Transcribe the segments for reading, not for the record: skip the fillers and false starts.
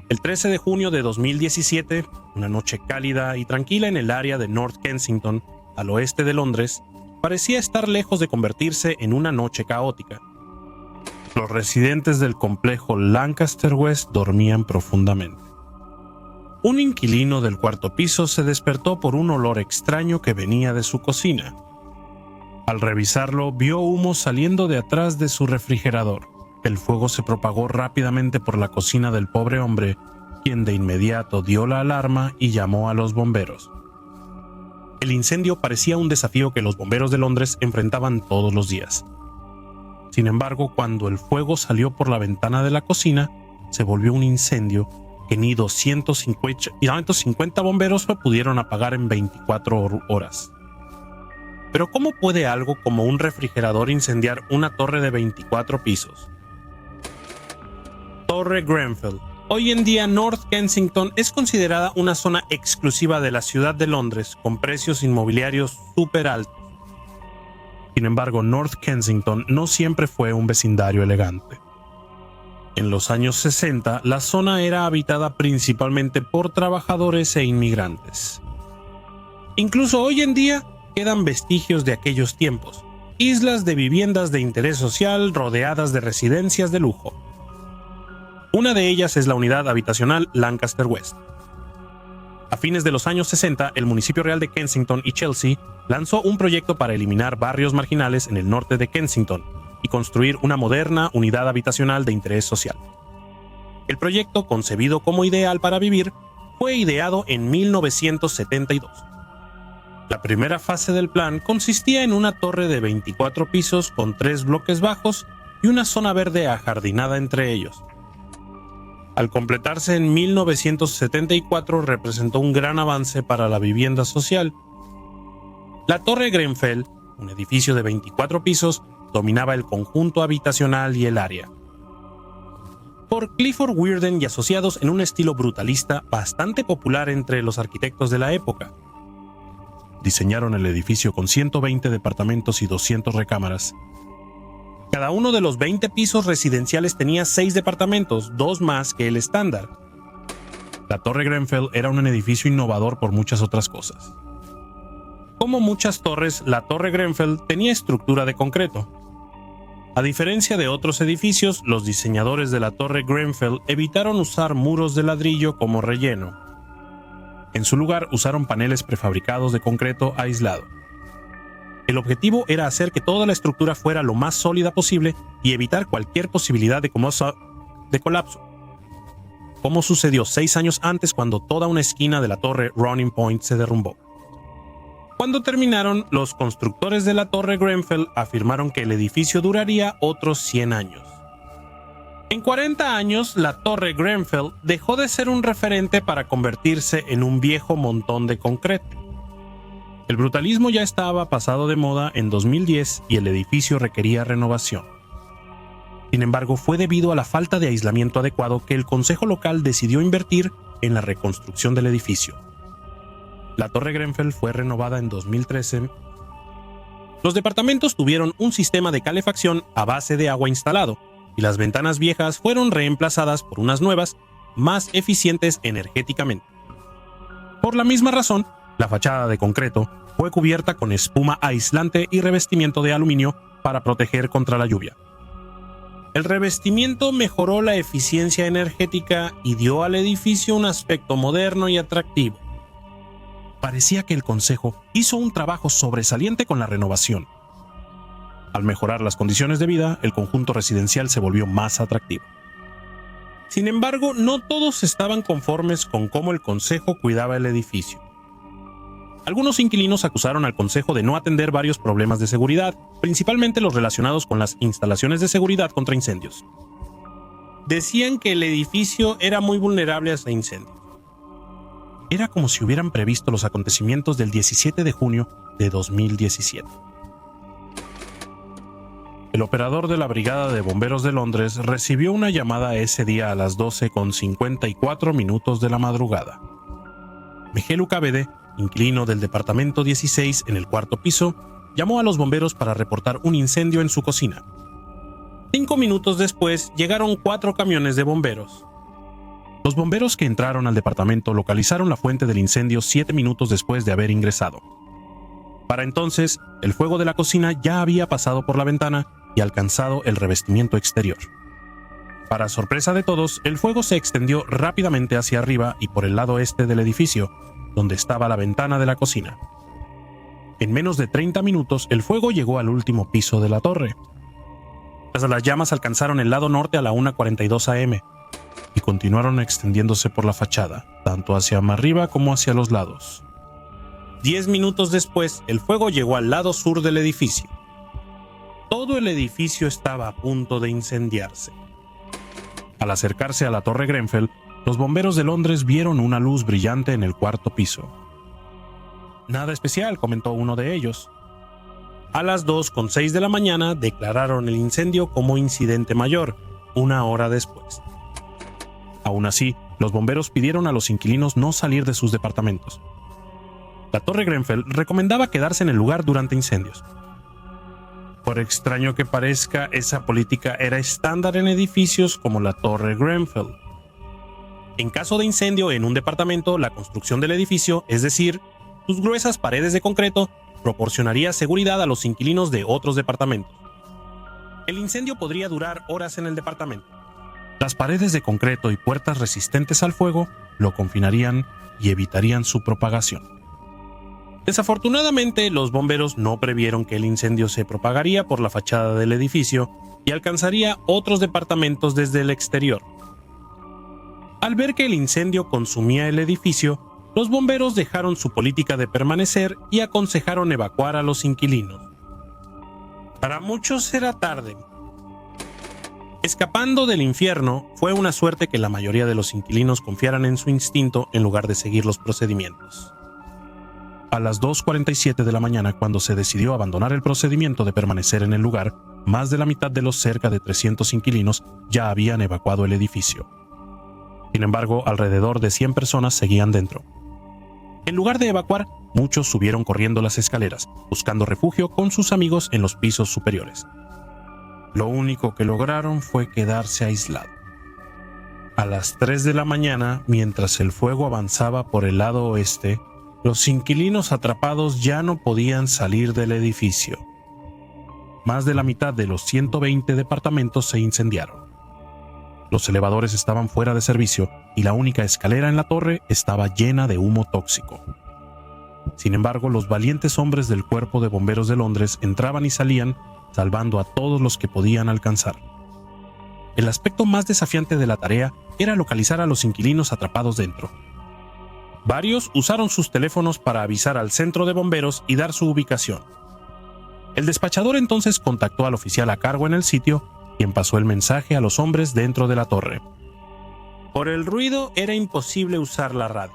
El 13 de junio de 2017, una noche cálida y tranquila en el área de North Kensington, al oeste de Londres, parecía estar lejos de convertirse en una noche caótica. Los residentes del complejo Lancaster West dormían profundamente. Un inquilino del cuarto piso se despertó por un olor extraño que venía de su cocina. Al revisarlo, vio humo saliendo de atrás de su refrigerador. El fuego se propagó rápidamente por la cocina del pobre hombre, quien de inmediato dio la alarma y llamó a los bomberos. El incendio parecía un desafío que los bomberos de Londres enfrentaban todos los días. Sin embargo, cuando el fuego salió por la ventana de la cocina, se volvió un incendio que ni 250 bomberos pudieron apagar en 24 horas. Pero ¿cómo puede algo como un refrigerador incendiar una torre de 24 pisos? Torre Grenfell. Hoy en día North Kensington es considerada una zona exclusiva de la ciudad de Londres con precios inmobiliarios súper altos. Sin embargo, North Kensington no siempre fue un vecindario elegante. En los años 60, la zona era habitada principalmente por trabajadores e inmigrantes. Incluso hoy en día quedan vestigios de aquellos tiempos, islas de viviendas de interés social rodeadas de residencias de lujo. Una de ellas es la unidad habitacional Lancaster West. A fines de los años 60, el municipio real de Kensington y Chelsea lanzó un proyecto para eliminar barrios marginales en el norte de Kensington y construir una moderna unidad habitacional de interés social. El proyecto, concebido como ideal para vivir, fue ideado en 1972. La primera fase del plan consistía en una torre de 24 pisos con 3 bloques bajos y una zona verde ajardinada entre ellos. Al completarse en 1974, representó un gran avance para la vivienda social. La Torre Grenfell, un edificio de 24 pisos, dominaba el conjunto habitacional y el área. Por Clifford Weirden y asociados en un estilo brutalista bastante popular entre los arquitectos de la época. Diseñaron el edificio con 120 departamentos y 200 recámaras. Cada uno de los 20 pisos residenciales tenía 6 departamentos, 2 más que el estándar. La Torre Grenfell era un edificio innovador por muchas otras cosas. Como muchas torres, la Torre Grenfell tenía estructura de concreto. A diferencia de otros edificios, los diseñadores de la Torre Grenfell evitaron usar muros de ladrillo como relleno. En su lugar, usaron paneles prefabricados de concreto aislado. El objetivo era hacer que toda la estructura fuera lo más sólida posible y evitar cualquier posibilidad de colapso, como sucedió 6 años antes cuando toda una esquina de la torre Running Point se derrumbó. Cuando terminaron, los constructores de la Torre Grenfell afirmaron que el edificio duraría otros 100 años. En 40 años, la Torre Grenfell dejó de ser un referente para convertirse en un viejo montón de concreto. El brutalismo ya estaba pasado de moda en 2010 y el edificio requería renovación. Sin embargo, fue debido a la falta de aislamiento adecuado que el consejo local decidió invertir en la reconstrucción del edificio. La Torre Grenfell fue renovada en 2013. Los departamentos tuvieron un sistema de calefacción a base de agua instalado y las ventanas viejas fueron reemplazadas por unas nuevas, más eficientes energéticamente. Por la misma razón, la fachada de concreto fue cubierta con espuma aislante y revestimiento de aluminio para proteger contra la lluvia. El revestimiento mejoró la eficiencia energética y dio al edificio un aspecto moderno y atractivo. Parecía que el consejo hizo un trabajo sobresaliente con la renovación. Al mejorar las condiciones de vida, el conjunto residencial se volvió más atractivo. Sin embargo, no todos estaban conformes con cómo el consejo cuidaba el edificio. Algunos inquilinos acusaron al consejo de no atender varios problemas de seguridad, principalmente los relacionados con las instalaciones de seguridad contra incendios. Decían que el edificio era muy vulnerable a incendios. Era como si hubieran previsto los acontecimientos del 17 de junio de 2017. El operador de la Brigada de Bomberos de Londres recibió una llamada ese día a las 12:54 de la madrugada. Mejelu Kabede, inquilino del departamento 16 en el cuarto piso, llamó a los bomberos para reportar un incendio en su cocina. 5 minutos después llegaron 4 camiones de bomberos. Los bomberos que entraron al departamento localizaron la fuente del incendio 7 minutos después de haber ingresado. Para entonces, el fuego de la cocina ya había pasado por la ventana y alcanzado el revestimiento exterior. Para sorpresa de todos, el fuego se extendió rápidamente hacia arriba y por el lado este del edificio, donde estaba la ventana de la cocina. En menos de 30 minutos, el fuego llegó al último piso de la torre. Las llamas alcanzaron el lado norte a la 1:42 am y continuaron extendiéndose por la fachada, tanto hacia arriba como hacia los lados. 10 minutos después, el fuego llegó al lado sur del edificio. Todo el edificio estaba a punto de incendiarse. Al acercarse a la Torre Grenfell, los bomberos de Londres vieron una luz brillante en el cuarto piso. Nada especial, comentó uno de ellos. A las 2:06 de la mañana declararon el incendio como incidente mayor, una hora después. Aún así, los bomberos pidieron a los inquilinos no salir de sus departamentos. La Torre Grenfell recomendaba quedarse en el lugar durante incendios. Por extraño que parezca, esa política era estándar en edificios como la Torre Grenfell. En caso de incendio en un departamento, la construcción del edificio, es decir, sus gruesas paredes de concreto, proporcionaría seguridad a los inquilinos de otros departamentos. El incendio podría durar horas en el departamento. Las paredes de concreto y puertas resistentes al fuego lo confinarían y evitarían su propagación. Desafortunadamente, los bomberos no previeron que el incendio se propagaría por la fachada del edificio y alcanzaría otros departamentos desde el exterior. Al ver que el incendio consumía el edificio, los bomberos dejaron su política de permanecer y aconsejaron evacuar a los inquilinos. Para muchos era tarde. Escapando del infierno, fue una suerte que la mayoría de los inquilinos confiaran en su instinto en lugar de seguir los procedimientos. A las 2:47 de la mañana, cuando se decidió abandonar el procedimiento de permanecer en el lugar, más de la mitad de los cerca de 300 inquilinos ya habían evacuado el edificio. Sin embargo, alrededor de 100 personas seguían dentro. En lugar de evacuar, muchos subieron corriendo las escaleras, buscando refugio con sus amigos en los pisos superiores. Lo único que lograron fue quedarse aislados. A las 3 de la mañana, mientras el fuego avanzaba por el lado oeste, los inquilinos atrapados ya no podían salir del edificio. Más de la mitad de los 120 departamentos se incendiaron. Los elevadores estaban fuera de servicio y la única escalera en la torre estaba llena de humo tóxico. Sin embargo, los valientes hombres del Cuerpo de Bomberos de Londres entraban y salían, salvando a todos los que podían alcanzar. El aspecto más desafiante de la tarea era localizar a los inquilinos atrapados dentro. Varios usaron sus teléfonos para avisar al centro de bomberos y dar su ubicación. El despachador entonces contactó al oficial a cargo en el sitio, quien pasó el mensaje a los hombres dentro de la torre. Por el ruido era imposible usar la radio.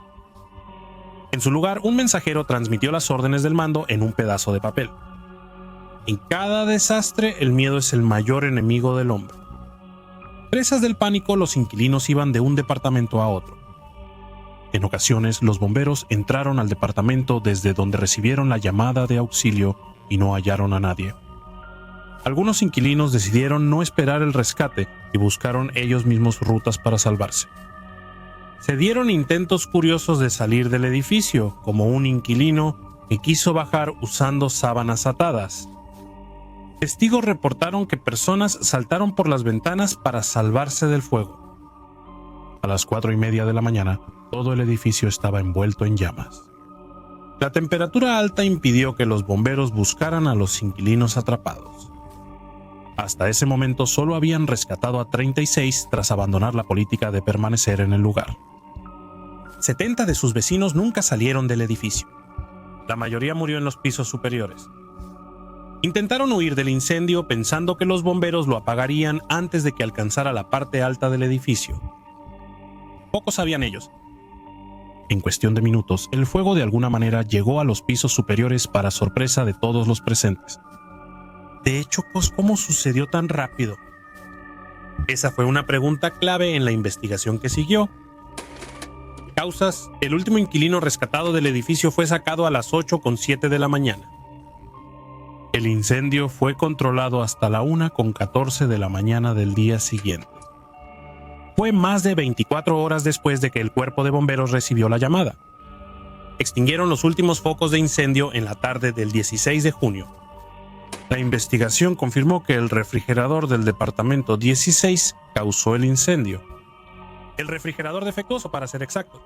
En su lugar, un mensajero transmitió las órdenes del mando en un pedazo de papel. En cada desastre, el miedo es el mayor enemigo del hombre. Presas del pánico, los inquilinos iban de un departamento a otro. En ocasiones, los bomberos entraron al departamento desde donde recibieron la llamada de auxilio y no hallaron a nadie. Algunos inquilinos decidieron no esperar el rescate y buscaron ellos mismos rutas para salvarse. Se dieron intentos curiosos de salir del edificio, como un inquilino que quiso bajar usando sábanas atadas. Testigos reportaron que personas saltaron por las ventanas para salvarse del fuego. A las 4:30 de la mañana, todo el edificio estaba envuelto en llamas. La temperatura alta impidió que los bomberos buscaran a los inquilinos atrapados. Hasta ese momento solo habían rescatado a 36 tras abandonar la política de permanecer en el lugar. 70 de sus vecinos nunca salieron del edificio. La mayoría murió en los pisos superiores. Intentaron huir del incendio pensando que los bomberos lo apagarían antes de que alcanzara la parte alta del edificio. Pocos sabían ellos. En cuestión de minutos, el fuego de alguna manera llegó a los pisos superiores para sorpresa de todos los presentes. De hecho, ¿cómo sucedió tan rápido? Esa fue una pregunta clave en la investigación que siguió. Causas: el último inquilino rescatado del edificio fue sacado a las 8:07 de la mañana. El incendio fue controlado hasta la 1:14 de la mañana del día siguiente. Fue más de 24 horas después de que el cuerpo de bomberos recibió la llamada. Extinguieron los últimos focos de incendio en la tarde del 16 de junio. La investigación confirmó que el refrigerador del departamento 16 causó el incendio. El refrigerador defectuoso, para ser exacto.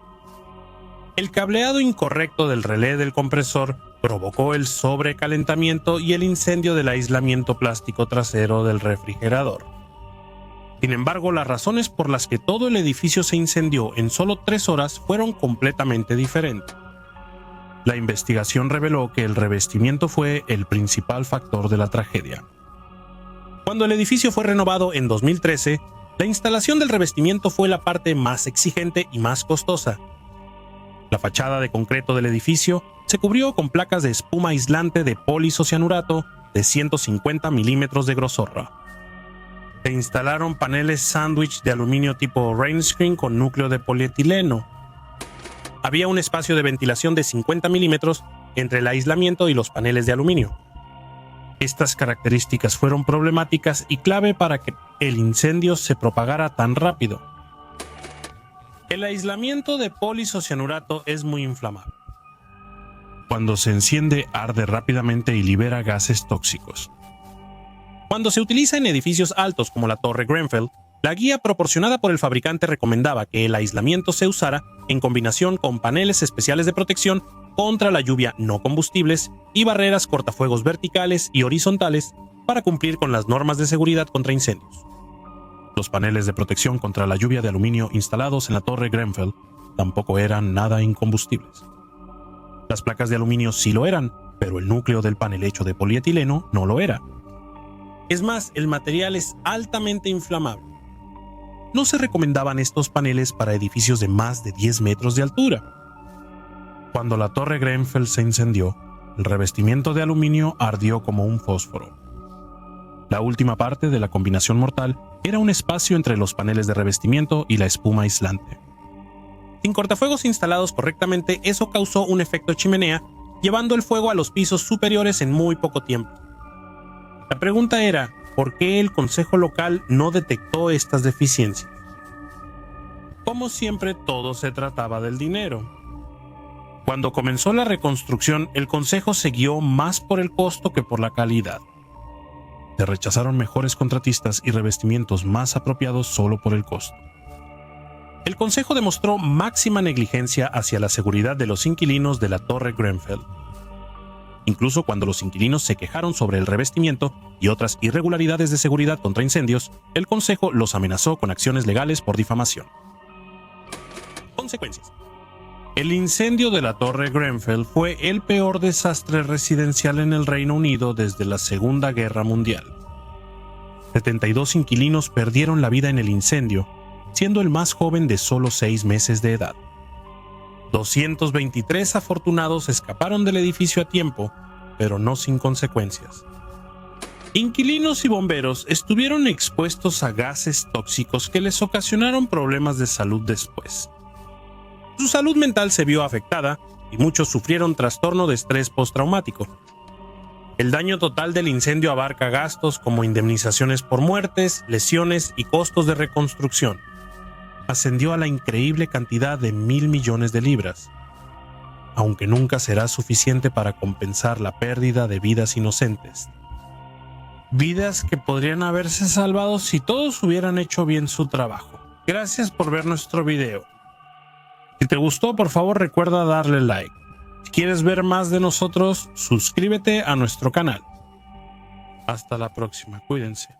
El cableado incorrecto del relé del compresor provocó el sobrecalentamiento y el incendio del aislamiento plástico trasero del refrigerador. Sin embargo, las razones por las que todo el edificio se incendió en solo 3 horas fueron completamente diferentes. La investigación reveló que el revestimiento fue el principal factor de la tragedia. Cuando el edificio fue renovado en 2013, la instalación del revestimiento fue la parte más exigente y más costosa. La fachada de concreto del edificio se cubrió con placas de espuma aislante de polisocianurato de 150 milímetros de grosor. Se instalaron paneles sándwich de aluminio tipo Rainscreen con núcleo de polietileno. Había un espacio de ventilación de 50 milímetros entre el aislamiento y los paneles de aluminio. Estas características fueron problemáticas y clave para que el incendio se propagara tan rápido. El aislamiento de polisocianurato es muy inflamable. Cuando se enciende, arde rápidamente y libera gases tóxicos. Cuando se utiliza en edificios altos como la Torre Grenfell, la guía proporcionada por el fabricante recomendaba que el aislamiento se usara en combinación con paneles especiales de protección contra la lluvia no combustibles y barreras cortafuegos verticales y horizontales para cumplir con las normas de seguridad contra incendios. Los paneles de protección contra la lluvia de aluminio instalados en la Torre Grenfell tampoco eran nada incombustibles. Las placas de aluminio sí lo eran, pero el núcleo del panel hecho de polietileno no lo era. Es más, el material es altamente inflamable. No se recomendaban estos paneles para edificios de más de 10 metros de altura. Cuando la Torre Grenfell se incendió, el revestimiento de aluminio ardió como un fósforo. La última parte de la combinación mortal era un espacio entre los paneles de revestimiento y la espuma aislante. Sin cortafuegos instalados correctamente, eso causó un efecto chimenea, llevando el fuego a los pisos superiores en muy poco tiempo. La pregunta era, ¿por qué el consejo local no detectó estas deficiencias? Como siempre, todo se trataba del dinero. Cuando comenzó la reconstrucción, el consejo se guió más por el costo que por la calidad. Se rechazaron mejores contratistas y revestimientos más apropiados solo por el costo. El consejo demostró máxima negligencia hacia la seguridad de los inquilinos de la Torre Grenfell. Incluso cuando los inquilinos se quejaron sobre el revestimiento y otras irregularidades de seguridad contra incendios, el consejo los amenazó con acciones legales por difamación. Consecuencias. El incendio de la Torre Grenfell fue el peor desastre residencial en el Reino Unido desde la Segunda Guerra Mundial. 72 inquilinos perdieron la vida en el incendio, siendo el más joven de solo 6 meses de edad. 223 afortunados escaparon del edificio a tiempo, pero no sin consecuencias. Inquilinos y bomberos estuvieron expuestos a gases tóxicos que les ocasionaron problemas de salud después. Su salud mental se vio afectada y muchos sufrieron trastorno de estrés postraumático. El daño total del incendio abarca gastos como indemnizaciones por muertes, lesiones y costos de reconstrucción. Ascendió a la increíble cantidad de 1.000 millones de libras, aunque nunca será suficiente para compensar la pérdida de vidas inocentes. Vidas que podrían haberse salvado si todos hubieran hecho bien su trabajo. Gracias por ver nuestro video. Si te gustó, por favor recuerda darle like. Si quieres ver más de nosotros, suscríbete a nuestro canal. Hasta la próxima, cuídense.